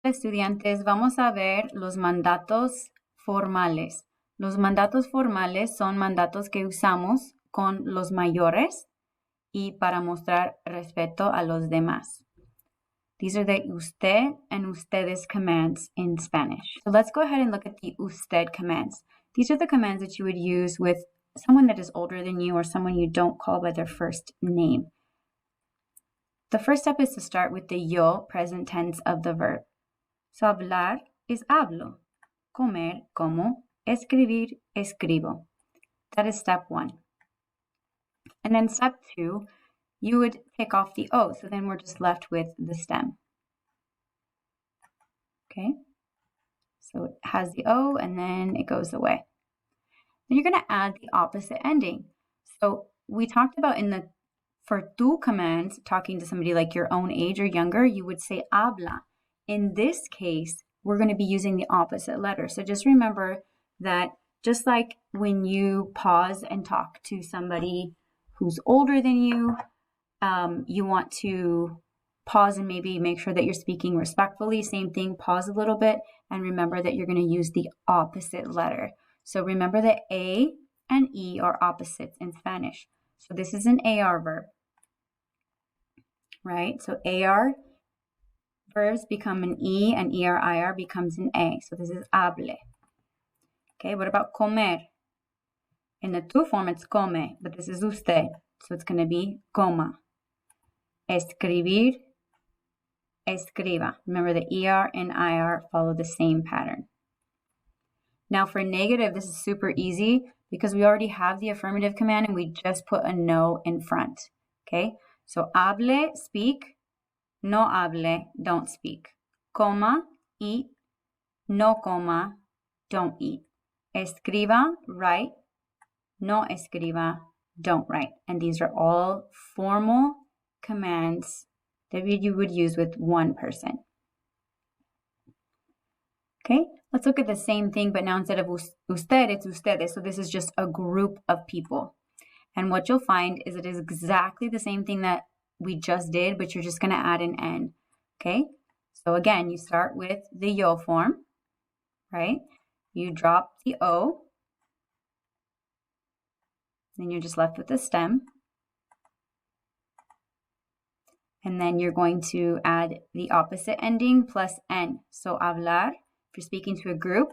Estudiantes, vamos a ver los mandatos formales. Los mandatos formales son mandatos que usamos con los mayores y para mostrar respeto a los demás. These are the usted and ustedes commands in Spanish. So let's go ahead and look at the usted commands. These are the commands that you would use with someone that is older than you or someone you don't call by their first name. The first step is to start with the yo present tense of the verb. So hablar is hablo. Comer, como. Escribir, escribo. That is step one. And then step two, you would take off the O. So then we're just left with the stem. Okay? So it has the O and then it goes away. Then you're going to add the opposite ending. So we talked about for tu commands, talking to somebody like your own age or younger, you would say habla. In this case, we're going to be using the opposite letter. So just remember that just like when you pause and talk to somebody who's older than you, you want to pause and maybe make sure that you're speaking respectfully. Same thing, pause a little bit and remember that you're going to use the opposite letter. So remember that A and E are opposites in Spanish. So this is an AR verb, right? So AR verbs become an E and ER-IR becomes an A. So this is hable. Okay, what about comer? In the tu form, it's come, but this is usted. So it's going to be coma. Escribir, escriba. Remember the ER and IR follow the same pattern. Now for negative, this is super easy because we already have the affirmative command and we just put a no in front. Okay, so hable, speak. No hable, don't speak. Coma, eat. No coma, don't eat. Escriba, write. No escriba, don't write. And these are all formal commands that you would use with one person. Okay, let's look at the same thing, but now instead of usted, it's ustedes. So this is just a group of people. And what you'll find is it is exactly the same thing that we just did, but you're just going to add an N. Okay, so again, you start with the yo form, right? You drop the O. Then you're just left with the stem. And then you're going to add the opposite ending plus N. So hablar, if you're speaking to a group,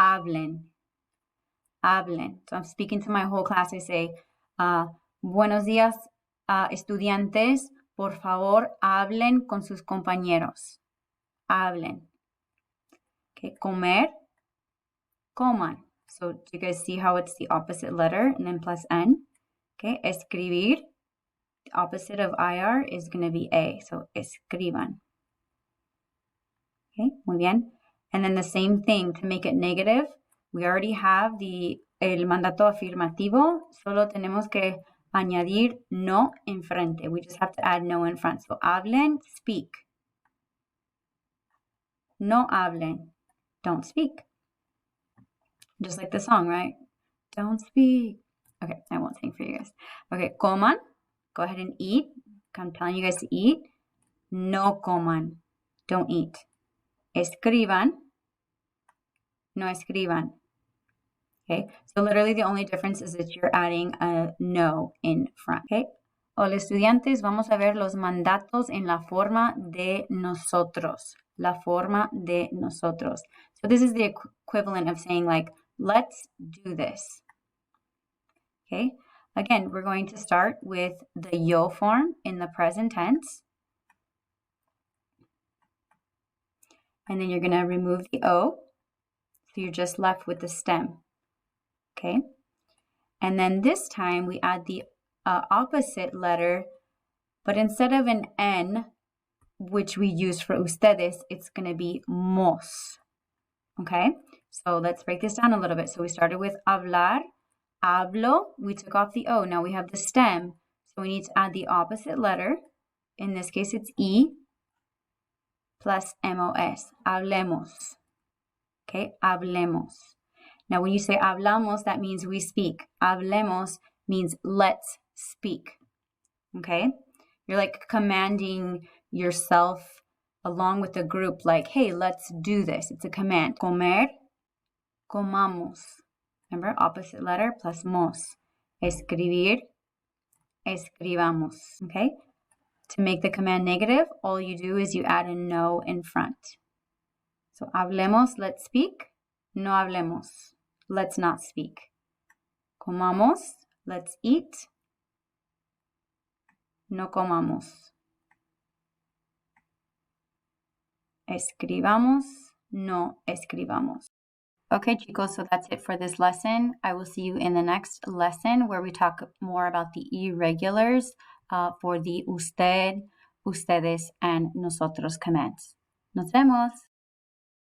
hablen. Hablen. So I'm speaking to my whole class. I say, buenos días, estudiantes. Por favor, hablen con sus compañeros. Hablen. Okay, comer, coman. So do you guys see how it's the opposite letter and then plus N? Okay, escribir, the opposite of IR is going to be A. So escriban. Okay, muy bien. And then the same thing to make it negative. We already have el mandato afirmativo. Solo tenemos que añadir no enfrente. We just have to add no in front. So hablen, speak. No hablen, don't speak. Just like the song, right? Don't speak. Okay, I won't sing for you guys. Okay, coman. Go ahead and eat. I'm telling you guys to eat. No coman. Don't eat. Escriban. No escriban. Okay, so literally the only difference is that you're adding a no in front. Okay. Hola estudiantes, vamos a ver los mandatos en la forma de nosotros. La forma de nosotros. So this is the equivalent of saying like, let's do this. Okay, again, we're going to start with the yo form in the present tense. And then you're going to remove the O. So you're just left with the stem. Okay, and then this time we add the opposite letter, but instead of an N, which we use for ustedes, it's going to be mos. Okay, so let's break this down a little bit. So we started with hablar, hablo, we took off the O. Now we have the stem, so we need to add the opposite letter. In this case, it's E plus mos, hablemos. Okay, hablemos. Now, when you say hablamos, that means we speak. Hablemos means let's speak. Okay? You're like commanding yourself along with the group, like, hey, let's do this. It's a command. Comer, comamos. Remember, opposite letter plus mos. Escribir, escribamos. Okay? To make the command negative, all you do is you add a no in front. So hablemos, let's speak. No hablemos, let's not speak. Comamos, let's eat. No comamos. Escribamos, no escribamos. Okay, chicos, so that's it for this lesson. I will see you in the next lesson where we talk more about the irregulars for the usted, ustedes, and nosotros commands. Nos vemos.